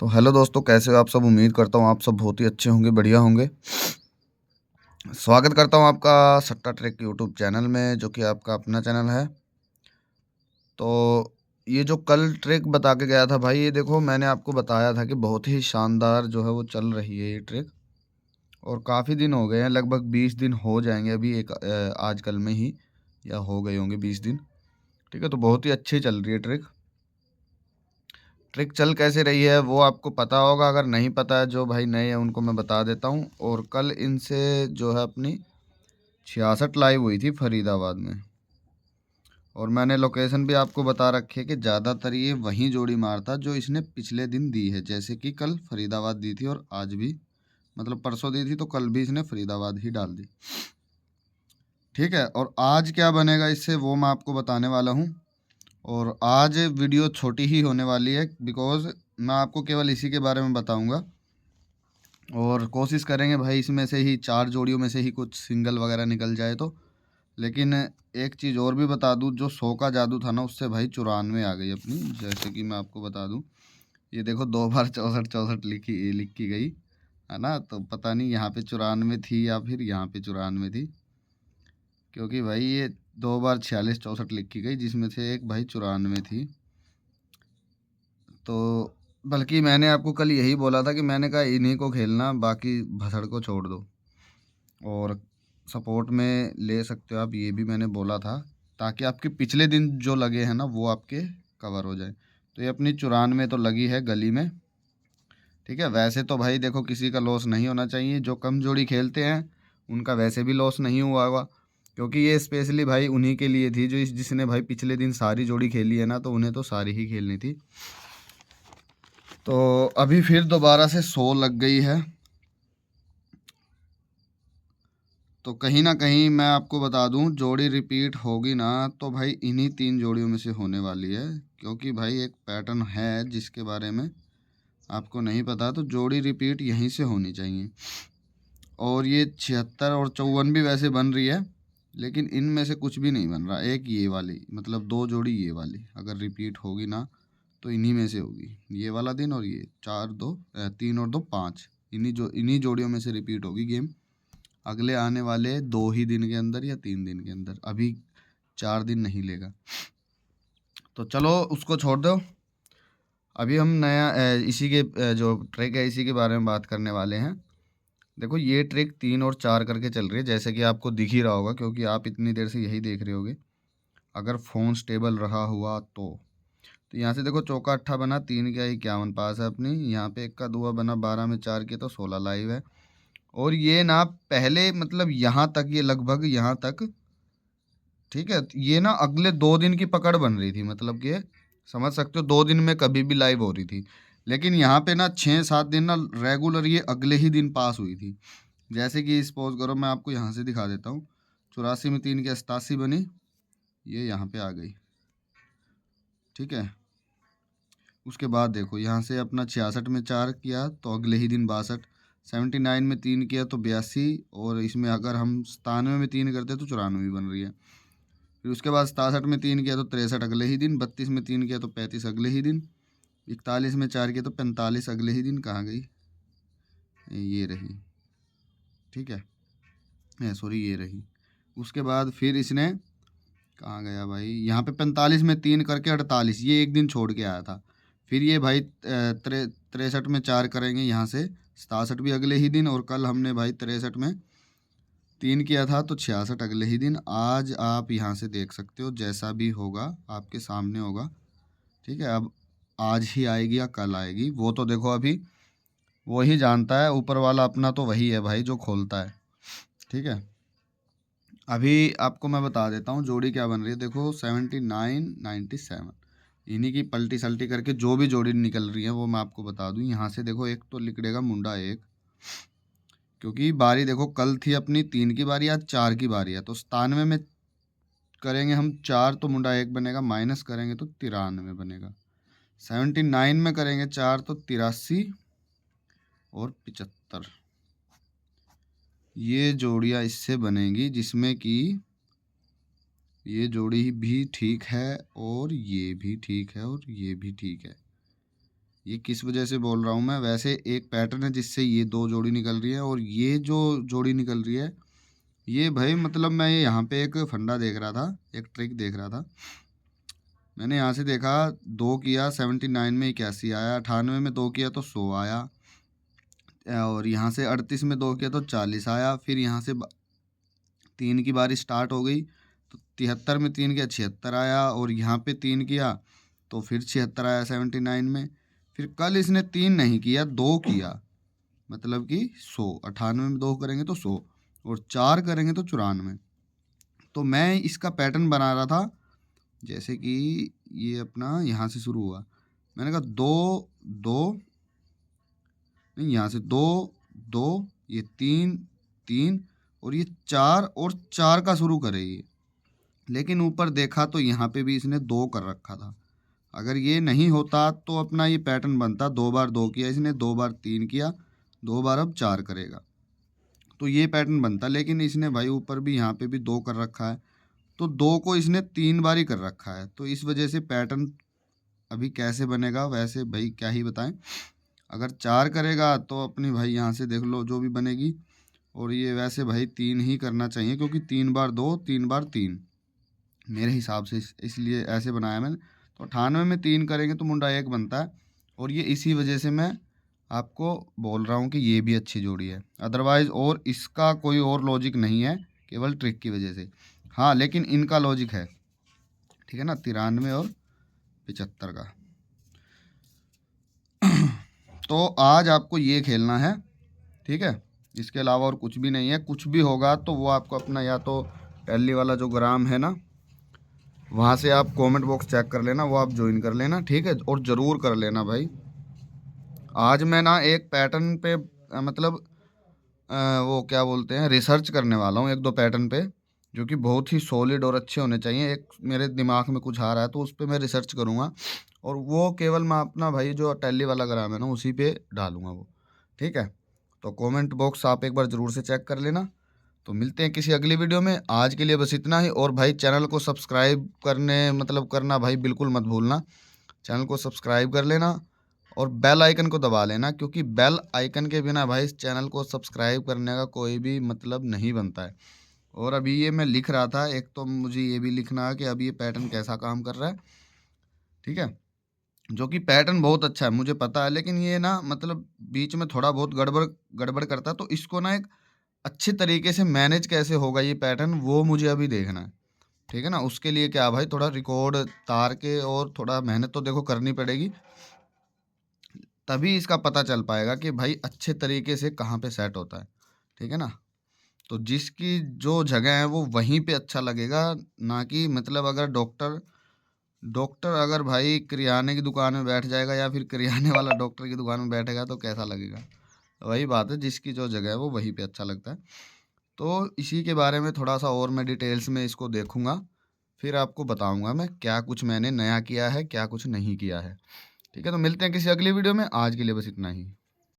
तो हेलो दोस्तों, कैसे हो आप सब। उम्मीद करता हूँ आप सब बहुत ही अच्छे होंगे, बढ़िया होंगे। स्वागत करता हूँ आपका सट्टा ट्रेक यूट्यूब चैनल में, जो कि आपका अपना चैनल है। तो ये जो कल ट्रेक बता के गया था भाई, ये देखो मैंने आपको बताया था कि बहुत ही शानदार जो है वो चल रही है ये ट्रेक। और काफ़ी दिन हो गए हैं, लगभग 20 दिन हो जाएंगे अभी एक आज कल में ही, या हो गए होंगे 20 दिन। ठीक है, तो बहुत ही अच्छी चल रही है ट्रेक। ट्रिक चल कैसे रही है वो आपको पता होगा, अगर नहीं पता है जो भाई नए हैं उनको मैं बता देता हूँ। और कल इनसे जो है अपनी 66 लाइव हुई थी फरीदाबाद में, और मैंने लोकेशन भी आपको बता रखी है कि ज़्यादातर ये वहीं जोड़ी मारता जो इसने पिछले दिन दी है। जैसे कि कल फरीदाबाद दी थी और आज भी, मतलब परसों दी थी, तो कल भी इसने फरीदाबाद ही डाल दी। ठीक है, और आज क्या बनेगा इससे वो मैं आपको बताने वाला हूँ। और आज वीडियो छोटी ही होने वाली है, बिकॉज़ मैं आपको केवल इसी के बारे में बताऊंगा। और कोशिश करेंगे भाई इसमें से ही 4 जोड़ियों में से ही कुछ सिंगल वगैरह निकल जाए तो। लेकिन एक चीज़ और भी बता दूं, जो 100 का जादू था ना, उससे भाई 94 आ गई अपनी। जैसे कि मैं आपको बता दूं, ये देखो 2 बार 64 लिख की गई है ना। तो पता नहीं यहाँ पे 94 थी या फिर यहाँ पे 94 थी, क्योंकि भाई ये 2 बार 46 64 लिख की गई, जिसमें से एक भाई 94 थी। तो बल्कि मैंने आपको कल यही बोला था कि मैंने कहा इन्हीं को खेलना, बाकी भसड़ को छोड़ दो। और सपोर्ट में ले सकते हो आप, ये भी मैंने बोला था, ताकि आपके पिछले दिन जो लगे हैं ना वो आपके कवर हो जाए। तो ये अपनी 94 तो लगी है गली में। ठीक है, वैसे तो भाई देखो किसी का लॉस नहीं होना चाहिए, जो कम जोड़ी खेलते हैं उनका वैसे भी लॉस नहीं हुआ होगा, क्योंकि ये स्पेशली भाई उन्हीं के लिए थी जो जिसने भाई पिछले दिन सारी जोड़ी खेली है ना, तो उन्हें तो सारी ही खेलनी थी। तो अभी फिर दोबारा से 100 लग गई है। तो कहीं ना कहीं मैं आपको बता दूं, जोड़ी रिपीट होगी ना तो भाई इन्हीं 3 जोड़ियों में से होने वाली है। क्योंकि भाई एक पैटर्न है जिसके बारे में आपको नहीं पता, तो जोड़ी रिपीट यहीं से होनी चाहिए। और ये 76 और 54 भी वैसे बन रही है, लेकिन इनमें से कुछ भी नहीं बन रहा। एक ये वाली, मतलब 2 जोड़ी ये वाली अगर रिपीट होगी ना तो इन्हीं में से होगी। ये वाला दिन और ये 3 और 2 5, इन्हीं जोड़ियों में से रिपीट होगी गेम अगले आने वाले 2 ही दिन के अंदर या 3 दिन के अंदर। अभी 4 दिन नहीं लेगा। तो चलो उसको छोड़ दो। अभी हम नया इसी के जो ट्रिक है इसी के बारे में बात करने वाले हैं। देखो ये ट्रिक 3 और 4 करके चल रही है, जैसे कि आपको दिख ही रहा होगा, क्योंकि आप इतनी देर से यही देख रहे होगे। अगर फ़ोन स्टेबल रहा हुआ तो यहाँ से देखो चौका अट्ठा बना, 3 क्या 51 पास है अपनी। यहाँ पे 1 का दुआ बना, 12 में 4 किया तो 16 लाइव है। और ये ना पहले, मतलब यहाँ तक, ये लगभग यहाँ तक, ठीक है, ये ना अगले 2 दिन की पकड़ बन रही थी, मतलब कि समझ सकते हो 2 दिन में कभी भी लाइव हो रही थी। लेकिन यहाँ पे ना 6-7 दिन ना रेगुलर ये अगले ही दिन पास हुई थी। जैसे कि सपोज करो, मैं आपको यहाँ से दिखा देता हूँ। 84 में 3 की 87 बनी, ये यहाँ पे आ गई। ठीक है, उसके बाद देखो यहाँ से अपना 66 में 4 किया तो अगले ही दिन 62, 79 में 3 किया तो 82, और इसमें अगर हम 97 में 3 करते तो 94 बन रही है। फिर उसके बाद 67 में 3 किया तो 63 अगले ही दिन, 32 में 3 किया तो 35 अगले ही दिन, 41 में 4 किया तो 45 अगले ही दिन। कहाँ गई, ये रही। ठीक है, सॉरी ये रही। उसके बाद फिर इसने, कहाँ गया भाई, यहाँ पे 45 में 3 करके 48, ये एक दिन छोड़ के आया था। फिर ये भाई 63 में 4 करेंगे यहाँ से, 67 भी अगले ही दिन। और कल हमने भाई 63 में 3 किया था तो 66 अगले ही दिन। आज आप यहाँ से देख सकते हो, जैसा भी होगा आपके सामने होगा। ठीक है, अब आज ही आएगी या कल आएगी वो तो देखो अभी वो ही जानता है, ऊपर वाला अपना तो वही है भाई जो खोलता है। ठीक है, अभी आपको मैं बता देता हूँ जोड़ी क्या बन रही है। देखो 79 97, इन्हीं की पलटी सल्टी करके जो भी जोड़ी निकल रही है वो मैं आपको बता दूँ। यहाँ से देखो एक तो लिखड़ेगा मुंडा एक, क्योंकि बारी देखो कल थी अपनी 3 की बारी, आज 4 की बारी है। तो 97 में करेंगे हम 4 तो मुंडा एक बनेगा, माइनस करेंगे तो 93 बनेगा। 79 में करेंगे 4 तो 83 और 75, ये जोड़ियाँ इससे बनेंगी, जिसमें कि ये जोड़ी भी ठीक है और ये भी ठीक है और ये भी ठीक है। ये किस वजह से बोल रहा हूँ मैं, वैसे एक पैटर्न है जिससे ये 2 जोड़ी निकल रही है, और ये जो जोड़ी निकल रही है ये भाई मतलब मैं यहाँ पे एक फंडा देख रहा था, एक ट्रिक देख रहा था। मैंने यहाँ से देखा 2 किया 79 में 81 आया, 98 में 2 किया तो 100 आया, और यहाँ से 38 में 2 किया तो 40 आया। फिर यहाँ से 3 की बारी स्टार्ट हो गई तो 73 में 3 किया 76 आया, और यहाँ पे 3 किया तो फिर 76 आया 79 में। फिर कल इसने 3 नहीं किया, 2 किया, मतलब कि 100, 98 में 2 करेंगे तो 100, और 4 करेंगे तो 94। तो मैं इसका पैटर्न बना रहा था, जैसे कि ये अपना यहाँ से शुरू हुआ, मैंने कहा 2 2 नहीं, यहाँ से 2 2, ये 3 3, और ये 4 और 4 का शुरू करे ये। लेकिन ऊपर देखा तो यहाँ पे भी इसने 2 कर रखा था। अगर ये नहीं होता तो अपना ये पैटर्न बनता, 2 बार 2 किया इसने, 2 बार 3 किया, 2 बार अब 4 करेगा, तो ये पैटर्न बनता। लेकिन इसने भाई ऊपर भी यहाँ पे भी 2 कर रखा है, तो 2 को इसने 3 बार ही कर रखा है, तो इस वजह से पैटर्न अभी कैसे बनेगा, वैसे भाई क्या ही बताएं। अगर 4 करेगा तो अपनी भाई यहाँ से देख लो जो भी बनेगी, और ये वैसे भाई 3 ही करना चाहिए, क्योंकि 3 बार 2 3 बार 3 मेरे हिसाब से, इसलिए ऐसे बनाया मैंने। तो 98 में 3 करेंगे तो मुंडा 1 बनता है, और ये इसी वजह से मैं आपको बोल रहा हूँ कि ये भी अच्छी जोड़ी है। अदरवाइज़ और इसका कोई और लॉजिक नहीं है, केवल ट्रिक की वजह से। हाँ, लेकिन इनका लॉजिक है, ठीक है ना, 93 और 75 का। तो आज आपको ये खेलना है, ठीक है, इसके अलावा और कुछ भी नहीं है। कुछ भी होगा तो वो आपको अपना या तो टैली वाला जो ग्राम है ना, वहाँ से आप कमेंट बॉक्स चेक कर लेना, वो आप ज्वाइन कर लेना, ठीक है, और ज़रूर कर लेना भाई। आज मैं ना एक पैटर्न पे मतलब वो क्या बोलते हैं, रिसर्च करने वाला हूँ 1-2 पैटर्न पे, जो कि बहुत ही सॉलिड और अच्छे होने चाहिए। एक मेरे दिमाग में कुछ आ रहा है तो उस पर मैं रिसर्च करूँगा, और वो केवल मैं अपना भाई जो टैली वाला ग्राम है ना उसी पे डालूँगा वो, ठीक है। तो कमेंट बॉक्स आप एक बार ज़रूर से चेक कर लेना। तो मिलते हैं किसी अगली वीडियो में, आज के लिए बस इतना ही। और भाई चैनल को सब्सक्राइब करना भाई बिल्कुल मत भूलना, चैनल को सब्सक्राइब कर लेना और बेल आइकन को दबा लेना, क्योंकि बेल आइकन के बिना भाई इस चैनल को सब्सक्राइब करने का कोई भी मतलब नहीं बनता है। और अभी ये मैं लिख रहा था, एक तो मुझे ये भी लिखना है कि अभी ये पैटर्न कैसा काम कर रहा है, ठीक है, जो कि पैटर्न बहुत अच्छा है मुझे पता है, लेकिन ये ना मतलब बीच में थोड़ा बहुत गड़बड़ गड़बड़ करता है, तो इसको ना एक अच्छे तरीके से मैनेज कैसे होगा ये पैटर्न, वो मुझे अभी देखना है, ठीक है ना। उसके लिए क्या भाई, थोड़ा रिकॉर्ड तार के और थोड़ा मेहनत तो देखो करनी पड़ेगी, तभी इसका पता चल पाएगा कि भाई अच्छे तरीके से कहाँ पे सेट होता है, ठीक है ना। तो जिसकी जो जगह है वो वहीं पे अच्छा लगेगा, ना कि मतलब अगर डॉक्टर डॉक्टर अगर भाई किराने की दुकान में बैठ जाएगा या फिर किराने वाला डॉक्टर की दुकान में बैठेगा तो कैसा लगेगा। तो वही बात है, जिसकी जो जगह है वो वहीं पे अच्छा लगता है। तो इसी के बारे में थोड़ा सा और मैं डिटेल्स में इसको देखूंगा, फिर आपको बताऊंगा मैं क्या कुछ मैंने नया किया है, क्या कुछ नहीं किया है, ठीक है। तो मिलते हैं किसी अगली वीडियो में, आज के लिए बस इतना ही।